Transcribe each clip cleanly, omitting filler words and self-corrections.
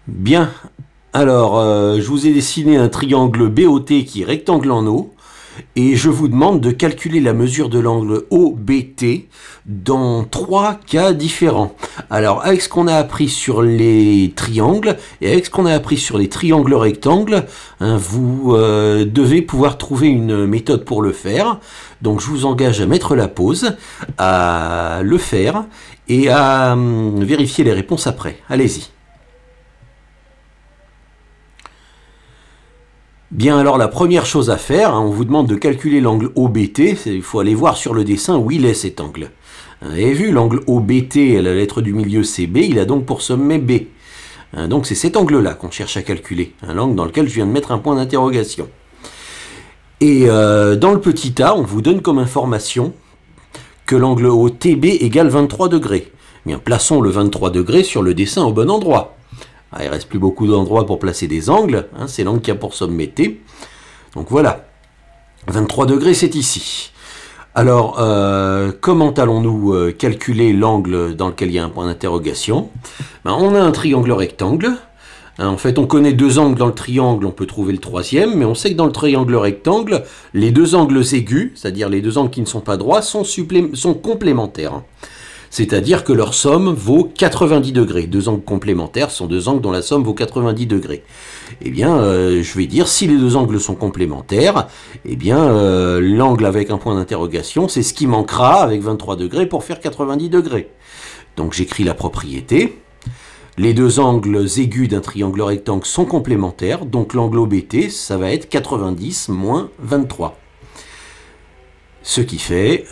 Bien, alors je vous ai dessiné un triangle BOT qui est rectangle en haut et je vous demande de calculer la mesure de l'angle OBT dans 3 cas différents. Alors avec ce qu'on a appris sur les triangles et avec ce qu'on a appris sur les triangles rectangles, vous devez pouvoir trouver une méthode pour le faire. Donc je vous engage à mettre la pause, à le faire et à vérifier les réponses après. Allez-y. Bien, alors la première chose à faire, on vous demande de calculer l'angle OBT, il faut aller voir sur le dessin où il est cet angle. Vous avez vu, l'angle OBT, la lettre du milieu c'est B, il a donc pour sommet B. Donc c'est cet angle-là qu'on cherche à calculer, l'angle dans lequel je viens de mettre un point d'interrogation. Et dans le petit a, on vous donne comme information que l'angle OTB égale 23 degrés. Bien, plaçons le 23 degrés sur le dessin au bon endroit. Il ne reste plus beaucoup d'endroits pour placer des angles, c'est l'angle qui a pour sommet T. Donc voilà, 23 degrés c'est ici. Alors, comment allons-nous calculer l'angle dans lequel il y a un point d'interrogation? On a un triangle rectangle. En fait, on connaît deux angles dans le triangle, on peut trouver le troisième, mais on sait que dans le triangle rectangle, les deux angles aigus, c'est-à-dire les deux angles qui ne sont pas droits, sont complémentaires. C'est-à-dire que leur somme vaut 90 degrés. Deux angles complémentaires sont deux angles dont la somme vaut 90 degrés. Eh bien, je vais dire, si les deux angles sont complémentaires, eh bien, l'angle avec un point d'interrogation, c'est ce qui manquera avec 23 degrés pour faire 90 degrés. Donc j'écris la propriété. Les deux angles aigus d'un triangle rectangle sont complémentaires, donc l'angle OBT, ça va être 90 moins 23. Ce qui fait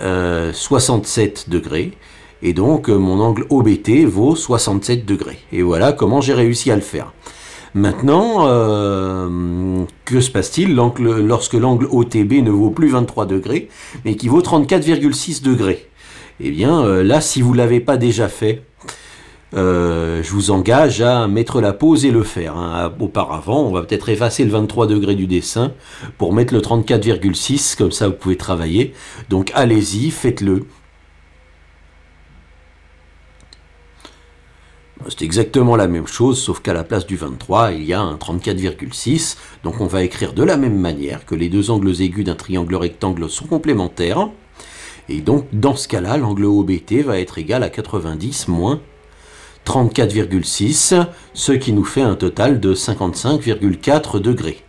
67 degrés. Et donc, mon angle OBT vaut 67 degrés. Et voilà comment j'ai réussi à le faire. Maintenant, que se passe-t-il lorsque l'angle OTB ne vaut plus 23 degrés, mais qui vaut 34,6 degrés? Eh bien, là, si vous ne l'avez pas déjà fait, je vous engage à mettre la pause et le faire. Auparavant, on va peut-être effacer le 23 degrés du dessin pour mettre le 34,6, comme ça vous pouvez travailler. Donc, allez-y, faites-le. C'est exactement la même chose, sauf qu'à la place du 23, il y a un 34,6. Donc on va écrire de la même manière que les deux angles aigus d'un triangle rectangle sont complémentaires. Et donc dans ce cas-là, l'angle OBT va être égal à 90 moins 34,6, ce qui nous fait un total de 55,4 degrés.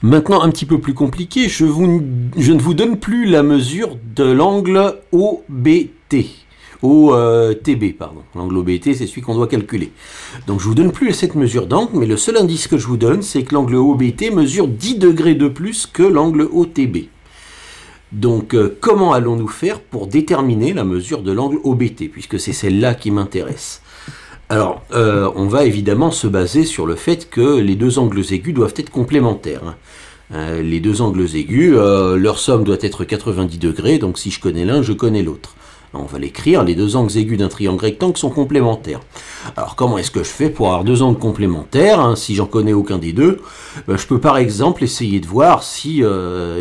Maintenant, un petit peu plus compliqué, je ne vous donne plus la mesure de l'angle OBT. OTB, pardon. L'angle OBT, c'est celui qu'on doit calculer. Donc je ne vous donne plus cette mesure d'angle, mais le seul indice que je vous donne, c'est que l'angle OBT mesure 10 degrés de plus que l'angle OTB. Donc comment allons-nous faire pour déterminer la mesure de l'angle OBT, puisque c'est celle-là qui m'intéresse? Alors, on va évidemment se baser sur le fait que les deux angles aigus doivent être complémentaires. Les deux angles aigus, leur somme doit être 90 degrés, donc si je connais l'un, je connais l'autre. On va l'écrire, les deux angles aigus d'un triangle rectangle sont complémentaires. Alors comment est-ce que je fais pour avoir deux angles complémentaires, si j'en connais aucun des deux? Je peux par exemple essayer de voir si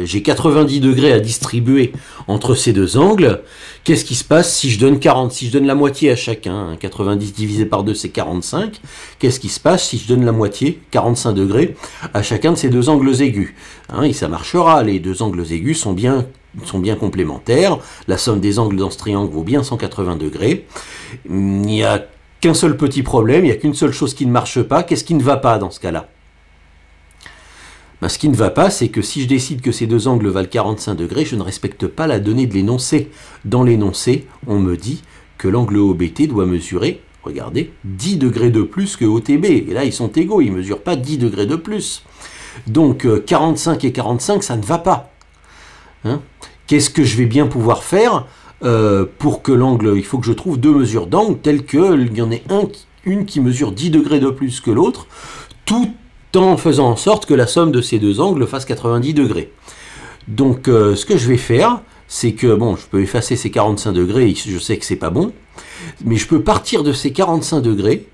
j'ai 90 degrés à distribuer entre ces deux angles. Qu'est-ce qui se passe si je donne 40, si je donne la moitié à chacun? 90 divisé par 2 c'est 45. Qu'est-ce qui se passe si je donne la moitié, 45 degrés, à chacun de ces deux angles aigus? Et ça marchera, les deux angles aigus sont bien complémentaires. La somme des angles dans ce triangle vaut bien 180 degrés. Il n'y a qu'un seul petit problème, il n'y a qu'une seule chose qui ne marche pas. Qu'est-ce qui ne va pas dans ce cas-là? Ce qui ne va pas, c'est que si je décide que ces deux angles valent 45 degrés, je ne respecte pas la donnée de l'énoncé. Dans l'énoncé, on me dit que l'angle OBT doit mesurer, regardez, 10 degrés de plus que OTB. Et là, ils sont égaux, ils ne mesurent pas 10 degrés de plus. Donc 45 et 45, ça ne va pas. Qu'est-ce que je vais bien pouvoir faire pour que l'angle, il faut que je trouve deux mesures d'angle telles qu'il y en ait une qui mesure 10 degrés de plus que l'autre, tout en faisant en sorte que la somme de ces deux angles fasse 90 degrés. Donc ce que je vais faire, c'est que, bon, je peux effacer ces 45 degrés, je sais que c'est pas bon, mais je peux partir de ces 45 degrés,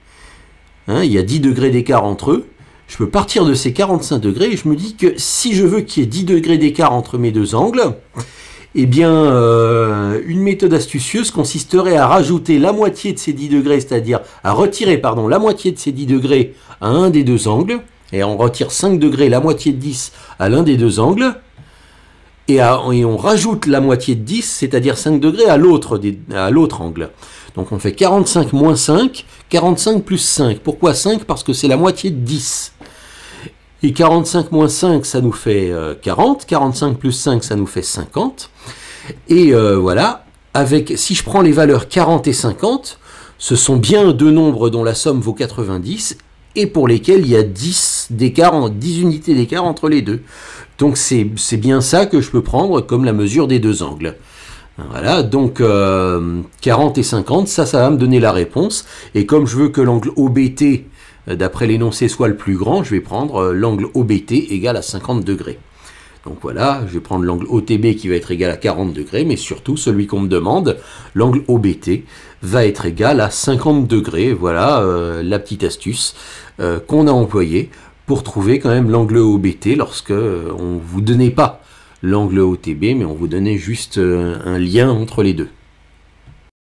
il y a 10 degrés d'écart entre eux, je peux partir de ces 45 degrés et je me dis que si je veux qu'il y ait 10 degrés d'écart entre mes deux angles, Eh bien, une méthode astucieuse consisterait à rajouter la moitié de ces 10 degrés, c'est-à-dire à retirer, pardon, la moitié de ces 10 degrés à un des deux angles, et on retire 5 degrés, la moitié de 10 à l'un des deux angles, et on rajoute la moitié de 10, c'est-à-dire 5 degrés à l'autre angle. Donc on fait 45 moins 5, 45 plus 5. Pourquoi 5? Parce que c'est la moitié de 10. Et 45 moins 5, ça nous fait 40. 45 plus 5, ça nous fait 50. Et voilà, si je prends les valeurs 40 et 50, ce sont bien deux nombres dont la somme vaut 90 et pour lesquels il y a 10 unités d'écart entre les deux. Donc c'est bien ça que je peux prendre comme la mesure des deux angles. Voilà, donc 40 et 50, ça va me donner la réponse. Et comme je veux que l'angle OBT, d'après l'énoncé, soit le plus grand, je vais prendre l'angle OBT égal à 50 degrés. Donc voilà, je vais prendre l'angle OTB qui va être égal à 40 degrés, mais surtout celui qu'on me demande, l'angle OBT, va être égal à 50 degrés. Voilà la petite astuce qu'on a employée pour trouver quand même l'angle OBT lorsque on ne vous donnait pas l'angle OTB, mais on vous donnait juste un lien entre les deux.